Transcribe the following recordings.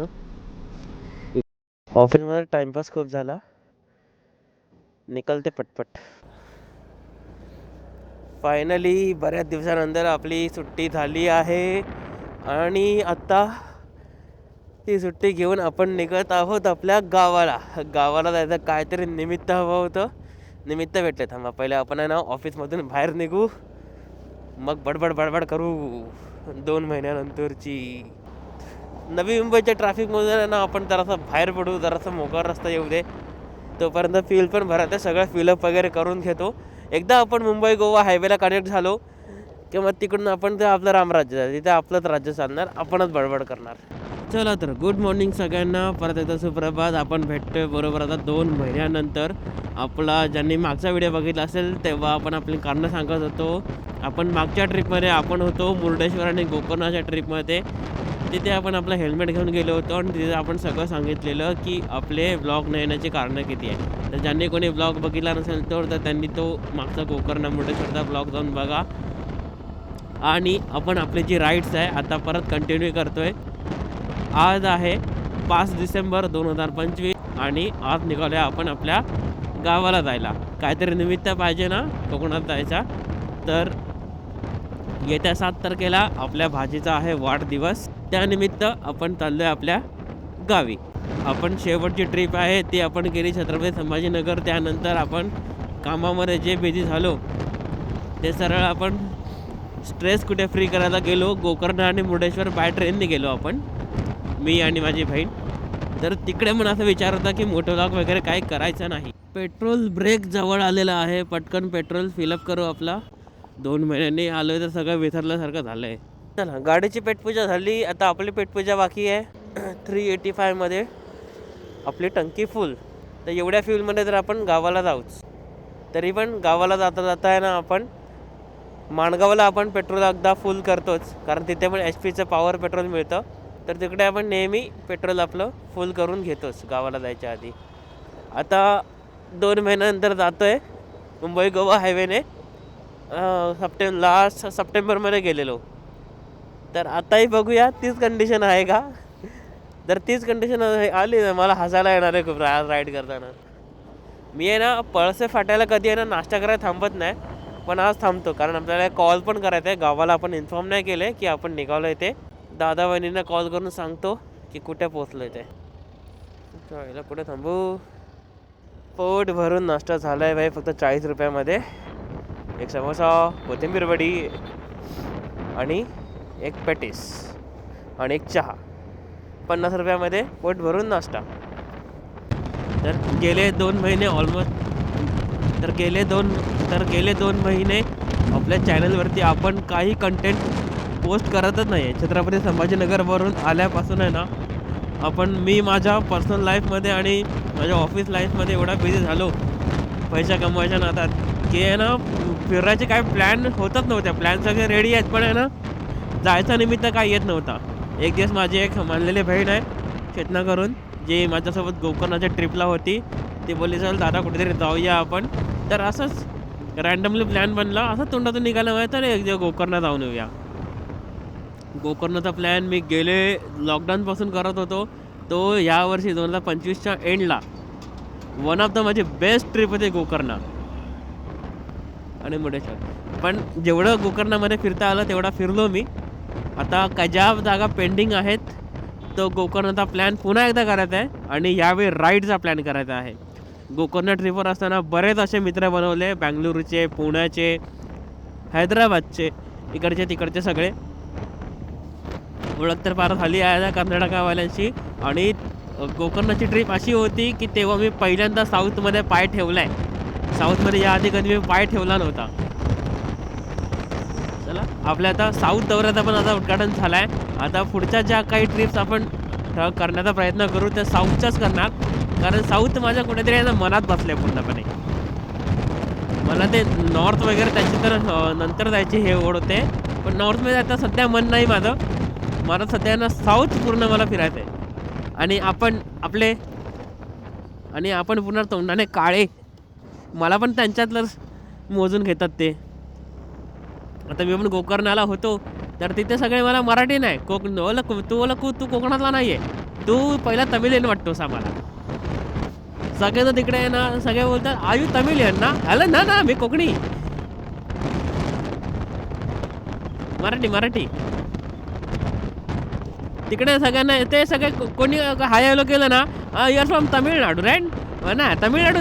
मित्रांनो, ऑफिसमध्ये टाइमपास खूप झाला, निकलते पटपट. फायनली बऱ्याच दिवसानंतर आपली सुट्टी झाली आहे आणि आता ती सुट्टी घेऊन आपण निघत आहोत आपल्या गावाला जायचं. काहीतरी निमित्त हवं होतं, निमित्त भेटले. थांबा, पहिले आपण आहे ना ऑफिसमधून बाहेर निघू, मग बडबड करू 2 महिन्यानंतरची. नवी मुंबईच्या ट्रॅफिकमध्ये ना आपण जरासं बाहेर पडू, जरासं मोकळा रस्ता येऊ दे, तोपर्यंत फील पण भरत आहे. सगळं फिलअप वगैरे करून घेतो. एकदा आपण मुंबई गोवा हायवेला कनेक्ट झालो की मग तिकडून आपण ते आपलं रामराज्य आहे, तिथे आपलंच राज्य चालणार, आपणच बडबड करणार. चला तर गुड मॉर्निंग सगळ्यांना, परत एकदा सुप्रभात. आपण भेटतोय बरोबर आता 2 महिन्यानंतर. आपला ज्यांनी मागचा व्हिडिओ बघितला असेल तेव्हा आपण आपली कारणं सांगत होतो. आपण मागच्या ट्रिपमध्ये आपण होतो मुर्डेश्वर आणि गोकर्णाच्या ट्रिपमध्ये. तिथे आपण आपलं हेल्मेट घेऊन गेलो होतो आणि तिथे आपण सगळं सांगितलेलं की आपले ब्लॉग न येण्याची कारणं किती आहे. तर ज्यांनी कोणी ब्लॉग बघितला नसेल तर त्यांनी तो मागचा गोकर्ण मुर्डेश्वरचा ब्लॉग जाऊन बघा. आणि आपण आपली जी राईड्स आहे आता परत कंटिन्यू करतो आहे. आज आहे 5 डिसेंबर 2025 आणि आज निघालो आहे आपण आपल्या गावाला जायला. काहीतरी निमित्त पाहिजे ना कोकणात जायचा. तर येत्या 7 तारखेला आपल्या भाजीचा आहे वाढदिवस. त्यानिमित्त आपण चाललो आहे आपल्या गावी. आपण शेवटची ट्रिप आहे ती आपण केली छत्रपती संभाजीनगर. त्यानंतर आपण कामामध्ये जे बिझी झालो ते सरळ आपण स्ट्रेस कुठे फ्री करायला गेलो. गोकर्ण आणि मुर्डेश्वर बाय ट्रेनने गेलो आपण, मी आणि माझी बहीण. तर तिकडे पण असं विचार होता की मोटो व्लॉग वगैरे काही करायचं नाही. पेट्रोल ब्रेक जवळ आलेला आहे, पटकन पेट्रोल फिलअप करू आपला. 2 महिन्यांनी आलो तर सगळं विसरल्यासारखं झालं आहे. चला, गाडीची पेटपूजा झाली, आता आपली पेटपूजा बाकी आहे. 385मध्ये आपली टंकी फुल. तर एवढ्या फ्यूलमध्ये तर आपण गावाला जाऊच. तरी पण गावाला जाता आहे ना आपण माणगावला आपण पेट्रोल एकदा फुल करतोच, कारण तिथे पण HP पॉवर पेट्रोल मिळतं. तर तिकडे आपण नेहमी पेट्रोल आपलं फुल करून घेतोच गावाला जायच्या आधी. आता 2 महिन्यानंतर जातो आहे मुंबई गोवा हायवेने. लास्ट सप्टेंबरमध्ये गेलेलो. तर आताही बघूया तीच कंडिशन आहे का. जर तीच कंडिशन आली ना मला हसायला येणार आहे खूप राईड करताना. मी आहे ना पळसे फाटायला कधी आहे ना नाश्ता करायला थांबत नाही, पण आज थांबतो कारण आपल्याला कॉल पण करायचं आहे. गावाला आपण इन्फॉर्म नाही केलं आहे की आपण निघालो आहे ते. दादा वहिनींना कॉल करून सांगतो की कुठे पोचलो आहे ते. याला कुठे थांबू. पोट भरून नाश्ता झाला आहे भाई, फक्त 40 रुपयामध्ये. एक समोसा, कोथिंबीर वडी आणि एक पॅटीस आणि एक चहा. 50 रुपयामध्ये पोट भरून नाश्ता. तर गेले 2 महिने ऑलमोस्ट गेले 2 महिने आपल्या चॅनलवरती आपण काही कंटेंट पोस्ट करतच नाही आहे. छत्रपती संभाजीनगरवरून आल्यापासून आहे ना मी माझ्या पर्सनल लाईफमध्ये आणि माझ्या ऑफिस लाईफमध्ये एवढा बिझी झालो पैसा कमवायच्या नादात की आहे ना फिरायचे काय प्लॅन होतच नव्हत्या. प्लॅन सगळे रेडी आहेत पण आहे ना जायचा निमित्त काय येत नव्हता. एक दिवस माझी एक मानलेली बहीण आहे चेतना करून, जी माझ्यासोबत गोकर्णाच्या ट्रिपला होती. ती बोलली चल दादा कुठेतरी जाऊया आपण. तर असंच रँडमली प्लॅन बनला, असं तोंडातून निघालं माहिती तर एक दिवस गोकर्ण जाऊन येऊया. गोकर्णाचा प्लॅन मी गेले लॉकडाऊनपासून करत होतो. तो यावर्षी 2025च्या एंडला वन ऑफ द माझी बेस्ट ट्रिप होती गोकर्ण आणि मुर्डेश्वर. पण जेवढं गोकर्णामध्ये फिरता आलं तेवढा फिरलो मी. आता काय ज्या जागा पेंडिंग आहेत तो गोकर्णाचा प्लॅन पुन्हा एकदा करायचा आहे आणि यावेळी राईडचा प्लॅन करायचा आहे. गोकर्ण ट्रिपवर असताना बरेच असे मित्र बनवले, बँगलुरूचे, पुण्याचे, हैदराबादचे, इकडचे तिकडचे सगळे. ओळख तर फार झाली आहे कर्नाटकावाल्यांशी. आणि गोकर्णाची ट्रिप अशी होती की तेव्हा मी पहिल्यांदा साऊथमध्ये पाय ठेवला आहे. साऊथमध्ये याआधी कधी मी पाय ठेवला नव्हता. चला, आपल्या आता साऊथ दौऱ्याचा पण आता उद्घाटन झाला आहे. आता पुढच्या ज्या काही ट्रिप्स आपण करण्याचा प्रयत्न करू त्या साऊथच्याच करणार, कारण साऊथ माझ्या कुठेतरी आहे ना मनात बसले पूर्णपणे. मला ते नॉर्थ वगैरे त्याची तर नंतर जायची हे ओढ होते, पण नॉर्थमध्ये आता सध्या मन नाही माझं. मला सध्या ना साऊथ पूर्ण मला फिरायचं आहे. आणि आपण पुन्हा तोंडाने काळे, मला पण त्यांच्यातलंच मोजून घेतात ते. आता मी पण गोकर्णाला होतो तर तिथे सगळे मला मराठी नाही, तू कोकणातला नाही आहे. तू पहिला तमिलियन वाटतोस आम्हाला. सगळे तर तिकडे आहे ना, सगळे बोलतात आयु तमिलियन ना, आलं ना ना मी कोकणी, मराठी. तिकडे सगळ्यांना ते सगळे कोणी हाय हॅलो केलं ना, you are from Tamil Nadu right. ना तमिळनाडू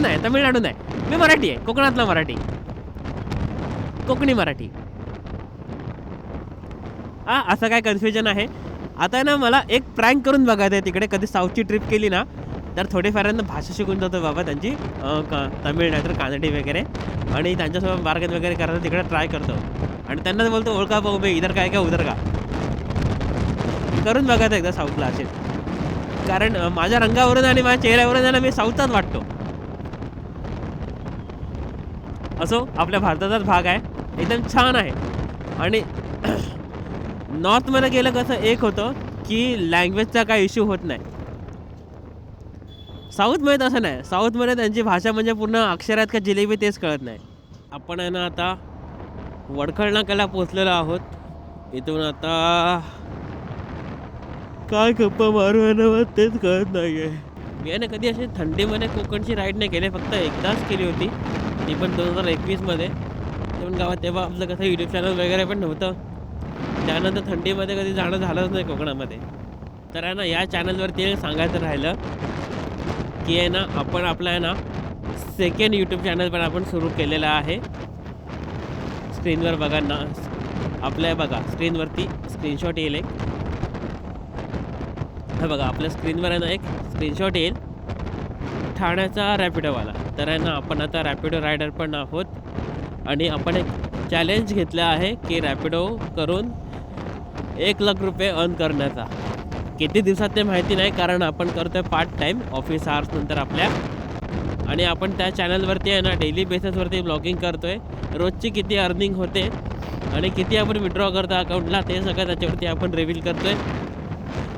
नाही, मी मराठी आहे, कोकणातला मराठी, कोकणी मराठी. असं काय कन्फ्युजन आहे. आता ना मला एक प्रँक करून बघायचं आहे. तिकडे कधी साऊथची ट्रिप केली ना तर थोडीफारांना भाषा शिकून जातो बाबा त्यांची, तमिळ नाही तर कानडी वगैरे, आणि त्यांच्यासोबत बार्गेन वगैरे करायचं तिकडे ट्राय करतो आणि त्यांनाच बोलतो ओळखा भाऊ बे इधर काय उधर का. करून बघायचं एकदा साऊथला असेल, कारण माझ्या रंगावरून आणि माझ्या चेहऱ्यावरून आहे ना मी साऊथचाच वाटतो. असो, आपल्या भारताचाच भाग आहे, एकदम छान आहे. आणि नॉर्थमध्ये गेलं कसं एक होतं की लँग्वेजचा काय इश्यू होत नाही. साऊथमध्ये तसं नाही. साऊथमध्ये त्यांची भाषा म्हणजे पूर्ण अक्षरात का जिलेबी तेच कळत नाही. आपण आहे ना आता वडखळ नाक्याला पोचलेलो आहोत. इथून आता काय गप्पा मारू आहे ना तेच कळत नाही आहे. मी आहे ना कधी अशी थंडीमध्ये कोकणची राईड नाही केली, फक्त एकदाच केली होती, ती पण 2021मध्ये. ते पण गावात तेव्हा आपलं कसं यूट्यूब चॅनल वगैरे पण नव्हतं. त्यानंतर थंडीमध्ये कधी जाणं झालंच नाही कोकणामध्ये. तर आहे ना या चॅनलवरती सांगायचं राहिलं की आहे ना आपण आपला आहे ना सेकंड यूट्यूब चॅनल पण आपण सुरू केलेला आहे. स्क्रीनवर बघा ना, आपल्या बघा स्क्रीनवरती स्क्रीनशॉट येईल एक, हा बघा आपल्या स्क्रीनवर आहे ना एक स्क्रीनशॉट येईल, ठाण्याचा रॅपिडोवाला. तर आहे ना आपण आता रॅपिडो रायडर पण आहोत आणि आपण एक चॅलेंज घेतलं आहे की रॅपिडो करून 1,00,000 रुपये अर्न करण्याचा. किती दिवसात ते माहिती नाही, कारण आपण करतोय पार्ट टाईम ऑफिस आवर्स नंतर आपल्या, आणि आपण त्या चॅनलवरती आहे ना डेली बेसिसवरती ब्लॉगिंग करतोय. रोजची किती अर्निंग होते आणि किती आपण विड्रॉ करतो अकाउंटला ते सगळं त्याच्यावरती आपण रिव्हील करतोय.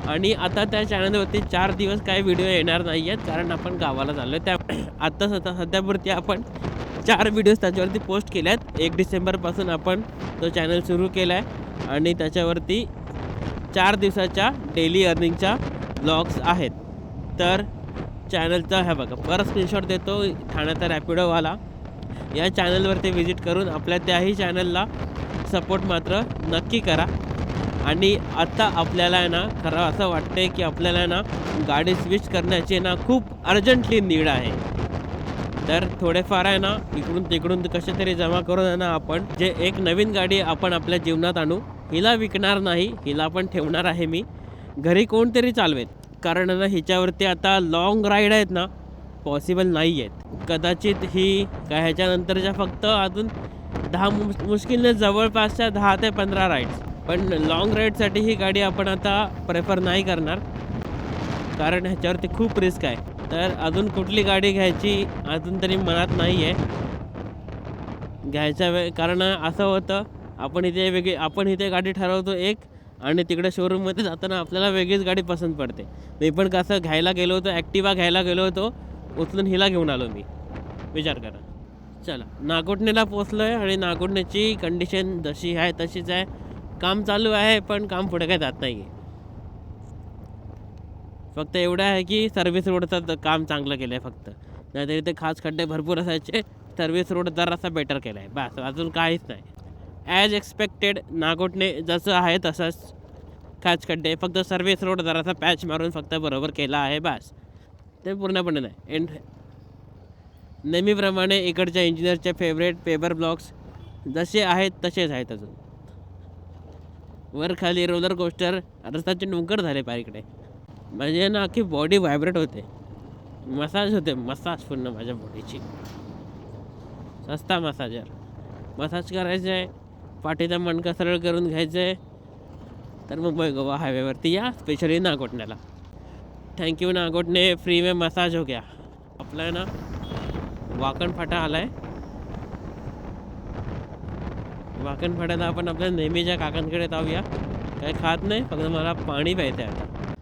आणि आता त्या चॅनलवरती 4 दिवस काही व्हिडिओ येणार नाही आहेत, कारण आपण गावाला चाललो आहे. त्या आत्ता सध्यापुरती आपण 4 व्हिडिओज त्याच्यावरती पोस्ट केले आहेत. 1 डिसेंबरपासून आपण तो चॅनल सुरू केला आहे आणि त्याच्यावरती 4 दिवसाच्या डेली अर्निंगच्या ब्लॉग्स आहेत. तर चॅनलचा ह्या बघा परत स्क्रीनशॉट देतो, ठाण्याचा रॅपिडोवाला या चॅनलवरती व्हिजिट करून आपल्या त्याही चॅनलला सपोर्ट मात्र नक्की करा. आणि आत्ता आपल्याला आहे ना खरं असं वाटतंय की आपल्याला आहे ना गाडी स्विच करण्याची ना खूप अर्जंटली नीड आहे. तर थोडेफार आहे ना इकडून तिकडून कसे तरी जमा करून आहे ना आपण जे एक नवीन गाडी आपण आपल्या जीवनात आणू. हिला विकणार नाही, हिला पण ठेवणार आहे मी, घरी कोणतरी चालवेत, कारण ना हिच्यावरती आता लाँग राईड आहेत ना पॉसिबल नाही आहेत. कदाचित ही काय ह्याच्यानंतरच्या फक्त अजून 10 मुश्किलने जवळपासच्या 10 ते 15 राईड्स, पण लाँग राईडसाठी ही गाडी आपण आता प्रेफर नाही करणार, कारण ह्याच्यावरती खूप रिस्क आहे. तर अजून कुठली गाडी घ्यायची अजून तरी मनात नाही आहे घ्यायच्या कारण असं होतं आपण इथे गाडी ठरवतो एक, आणि तिकडे शोरूममध्ये जाताना आपल्याला वेगळीच गाडी पसंत पडते. मी पण कसं घ्यायला गेलो होतो, ॲक्टिवा घ्यायला गेलो होतो, उचलून हिला घेऊन आलो मी, विचार करा. चला नागोठणेला पोचलो आहे आणि नागोठणेची कंडिशन जशी आहे तशीच आहे. काम चालू आहे पण काम पुढे काय जात नाही आहे. फक्त एवढं आहे की सर्व्हिस रोडचं काम चांगलं केलं आहे फक्त, नाहीतर इथे खास खड्डे भरपूर असायचे. सर्व्हिस रोड जरासा बेटर केला आहे बस, अजून काहीच नाही. ॲज एक्सपेक्टेड नागोठणे जसं आहे तसंच खास खड्डे, फक्त सर्व्हिस रोड जरासा पॅच मारून फक्त बरोबर केला आहे बस, ते पूर्णपणे नाही. एंड नेहमीप्रमाणे इकडच्या इंजिनियरचे फेवरेट पेपर ब्लॉक्स जसे आहेत तसेच आहेत अजून. वर खाली रोलर कोस्टर, रस्त्याचे डोंगर झाले पार इकडे, म्हणजे ना अख्खी बॉडी व्हायब्रेट होते, मसाज होते, मसाज पूर्ण माझ्या बॉडीची. सस्ता मसाज करायचं आहे, पाठीचा मणका सरळ करून घ्यायचं आहे. तर मुंबई गोवा हायवेवरती या, स्पेशली नागोठण्याला. थँक्यू नागोठणे, फ्री में मसाज हो गया. आपला आहे ना वाकण फाटा आला आहे. वाकण फाट्याला आपण आपल्या नेहमीच्या काकांकडे जाऊया. काही खात नाही, फक्त मला पाणी प्यायचं आहे आता.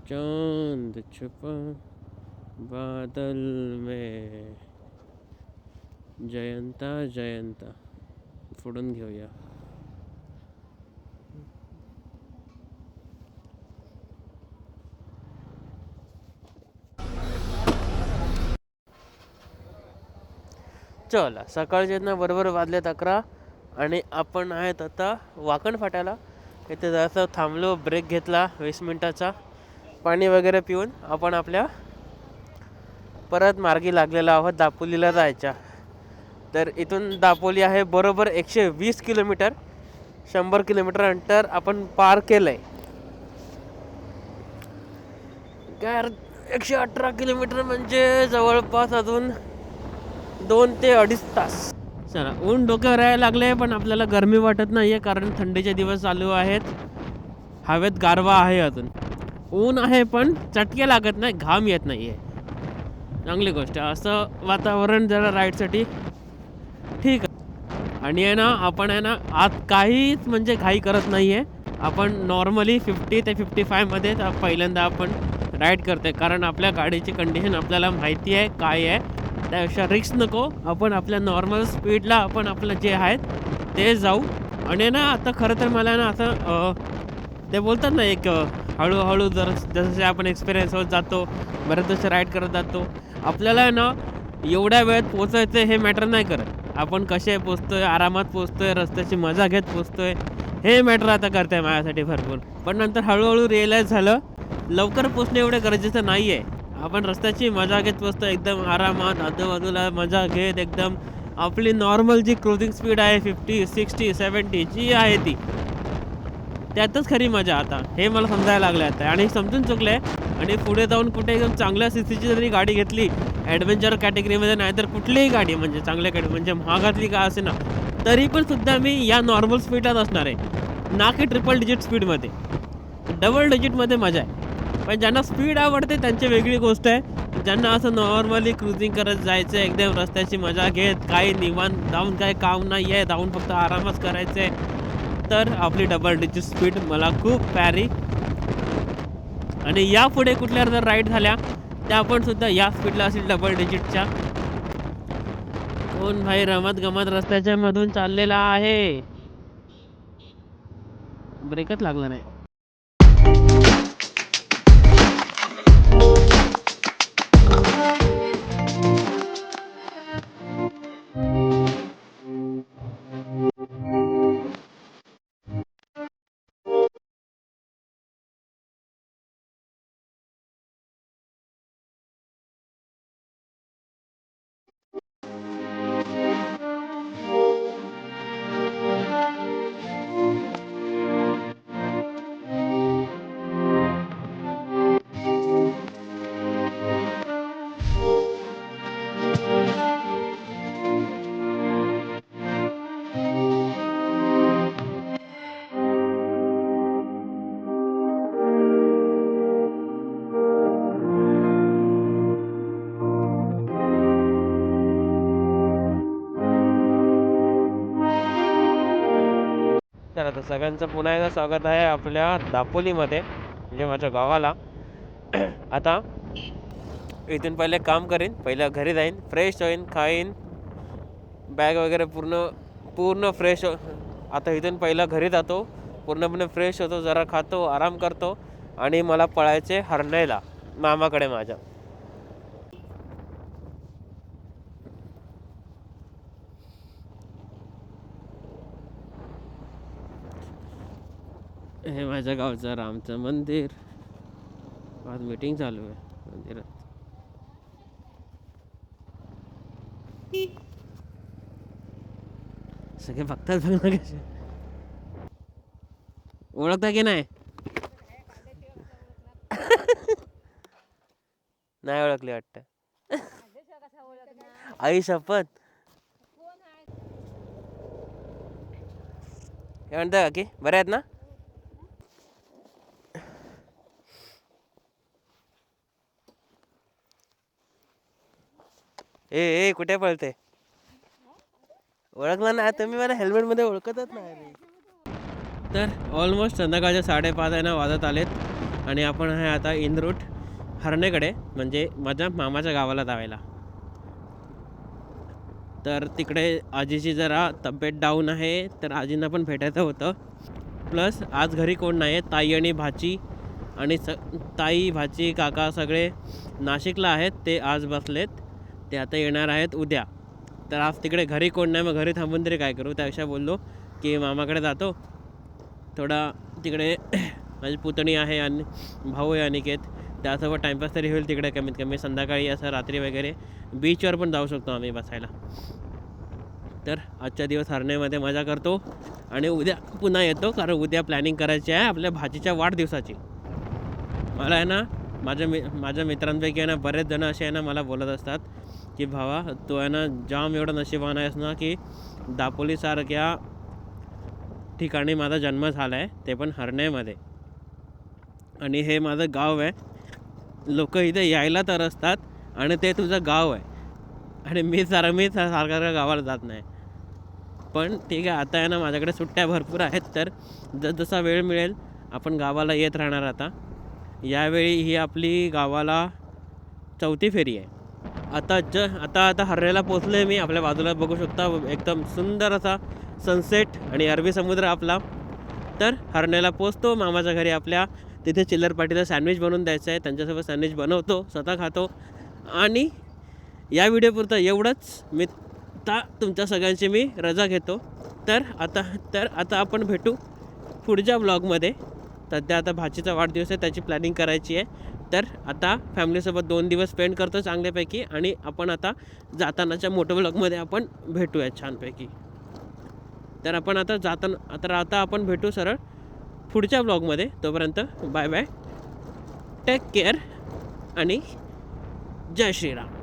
चांद छुपा बादल में जयंता फोडून घेऊया. चला सकाळचे ना बरोबर वाजलेत 11 आणि आपण आहेत आता वाकण फाट्याला. इथे जरासं थांबलो, ब्रेक घेतला 20 मिनिटाचा, पाणी वगैरे पिऊन आपण आपल्या परत मार्गी लागलेलो आहोत दापोलीला जायच्या. तर इथून दापोली आहे बरोबर 120 किलोमीटर. 100 किलोमीटर अंतर आपण पार केलंय. काय 118 किलोमीटर म्हणजे जवळपास अजून 2 ते 2.5 तास. चला ऊन डोक्यावर यायला लागले पण आपल्याला गरमी वाटत नाहीये कारण थंडीचे दिवस चालू आहेत. हवेत गारवा आहे, अजून ऊन आहे पण चटके लागत नाही, घाम येत नाहीये. चांगली गोष्ट आहे. असं वातावरण जरा राईडसाठी ठीक आहे. आणि आहे ना आपण आहे ना आज काहीच म्हणजे घाई करत नाहीये. आपण नॉर्मली 50 ते 55 मध्ये पहिल्यांदा आपण राईड करते कारण आपल्या गाडीची कंडिशन आपल्याला माहिती आहे काय आहे. त्यापेक्षा रिस्क नको, आपण आपल्या नॉर्मल स्पीडला आपण आपलं जे आहेत ते जाऊ. आणि ना आता खरं तर मला ना असं ते बोलतात ना एक हळूहळू जसं आपण एक्सपिरियन्स होत जातो, बरेच दिवस राईड करत जातो, आपल्याला ना एवढ्या वेळात पोचायचं हे मॅटर नाही करत. आपण कसे पोचतोय, आरामात पोचतोय, रस्त्याची मजा घेत पोचतोय, हे मॅटर आता करत आहे माझ्यासाठी भरपूर. पण नंतर हळूहळू रिअलाईज झालं लवकर पोचणे एवढं गरजेचं नाही आहे. आपण रस्त्याची मजा घेत पोचतो एकदम आरामात, आजूबाजूला मजा घेत एकदम. आपली नॉर्मल जी क्रुझिंग स्पीड आहे 50, 60, 70 जी आहे ती, त्यातच खरी मजा आता हे मला समजायला लागलं आता आणि समजून चुकलं आहे. आणि पुढे जाऊन कुठे एकदम चांगल्या सीसीची जरी गाडी घेतली ॲडव्हेंचर कॅटेगरीमध्ये, नाहीतर कुठलीही गाडी म्हणजे चांगल्या गाडी म्हणजे महागातली का असे ना, तरी पण सुद्धा मी या नॉर्मल स्पीडलाच असणार आहे, ना की ट्रिपल डिजिट स्पीडमध्ये. डबल डिजिटमध्ये मजा आहे. पण ज्यांना स्पीड आवडते त्यांची वेगळी गोष्ट आहे. ज्यांना असं नॉर्मली क्रुझिंग करत जायचं आहे एकदम रस्त्याची मजा घेत, काही निवांत जाऊन काही काम नाही आहे, जाऊन फक्त आरामच करायचं आहे, तर आपली डबल डिजिट स्पीड मला खूप प्यारी. आणि यापुढे कुठल्या जर राईड झाल्या त्या पण सुद्धा या स्पीडला असेल डबल डिजिटच्या. कोण भाई रमत गमत रस्त्याच्या मधून चाललेला आहे, ब्रेकच लागला नाही. तर आता सगळ्यांचं पुन्हा एकदा स्वागत आहे आपल्या दापोलीमध्ये, म्हणजे माझ्या गावाला. आता इथून पहिले काम करीन, पहिलं घरी जाईन, फ्रेश होईन, खाईन, बॅग वगैरे पूर्ण फ्रेश आता इथून पहिलं घरी जातो, पूर्णपणे फ्रेश होतो, जरा खातो, आराम करतो आणि मला पळायचे हरण्याला मामाकडे माझ्या. हे माझ्या गावचं रामचं मंदिर. आज मीटिंग चालू आहे मंदिरात. सगळे बघतात बघ ना कसे. ओळखता की नाही? नाही ओळखली वाटतं. आई शपथ. काय म्हणता काकी, बरे आहेत ना? ए कुठे पळते? ओळखलं ना तुम्ही मला, हेल्मेटमध्ये ओळखतच नाही रे. तर ऑलमोस्ट संध्याकाळचे 5:30 वाजत आलेत आणि आपण आहे आता इन रूट हरणेकडे, म्हणजे माझ्या मामाच्या गावाला जायला. तर तिकडे आजीची जरा तब्येत डाऊन आहे, तर आजींना पण भेटायचं होतं. प्लस आज घरी कोण नाही आहे, ताई आणि भाची आणि ताई भाची काका सगळे नाशिकला आहेत, ते आज बसलेत, ते आता येणार आहेत उद्या. तर आज तिकडे घरी कोण नाही, मग घरी थांबून तरी काय करू. त्यापेक्षा बोललो की मामाकडे जातो थोडा, तिकडे माझी पुतणी आहे आणि भाऊ आहे अनिकेत, त्यासोबत टाईमपास तरी होईल तिकडे. कमीत कमी संध्याकाळी असं रात्री वगैरे बीचवर पण जाऊ शकतो आम्ही बसायला. तर आजच्या दिवस हरण्यामध्ये मजा करतो आणि उद्या पुन्हा येतो, कारण उद्या प्लॅनिंग करायची आहे आपल्या भाचीच्या वाढदिवसाची. मला आहे ना माझ्या मित्रांपैकी आहे ना बरेच जण असे आहे ना मला बोलत असतात की भावा तू आहे ना जाम एवढं नशिबान आहेस ना की दापोलीसारख्या ठिकाणी माझा जन्म झाला आहे, ते पण हरण्यामध्ये. आणि हे माझं गाव आहे, लोक इथे यायला तर असतात आणि ते तुझं गाव आहे, आणि मी सारखा गावाला जात नाही. पण ठीक आहे, आता आहे ना माझ्याकडे सुट्ट्या भरपूर आहेत, तर जसा वेळ मिळेल आपण गावाला येत राहणार. यावेळी ही आपली गावाला 4थी फेरी आहे. आता हरण्याला पोचलो आहे मी. आपल्या बाजूला बघू शकता एकदम सुंदर असा सनसेट आणि अरबी समुद्र आपला. तर हरण्याला पोचतो मामाच्या घरी आपल्या, तिथे चिल्लर पाटीला सँडविच बनवून द्यायचं आहे. त्यांच्यासोबत सँडविच बनवतो, स्वतः खातो. आणि या व्हिडिओपुरतं एवढंच. मी तुमच्या सगळ्यांची मी रजा घेतो. तर आता आपण भेटू पुढच्या ब्लॉगमध्ये. सध्या आता भाचीचा वाढदिवस आहे, त्याची प्लॅनिंग करायची आहे. तर आता फॅमिलीसोबत 2 दिवस स्पेंड करतो चांगल्यापैकी, आणि आपण आता जातानाच्या मोठ्या ब्लॉगमध्ये आपण भेटूया छानपैकी. तर आपण आता आपण भेटू सरळ पुढच्या ब्लॉगमध्ये. तोपर्यंत बाय बाय, टेक केअर आणि जय श्रीराम.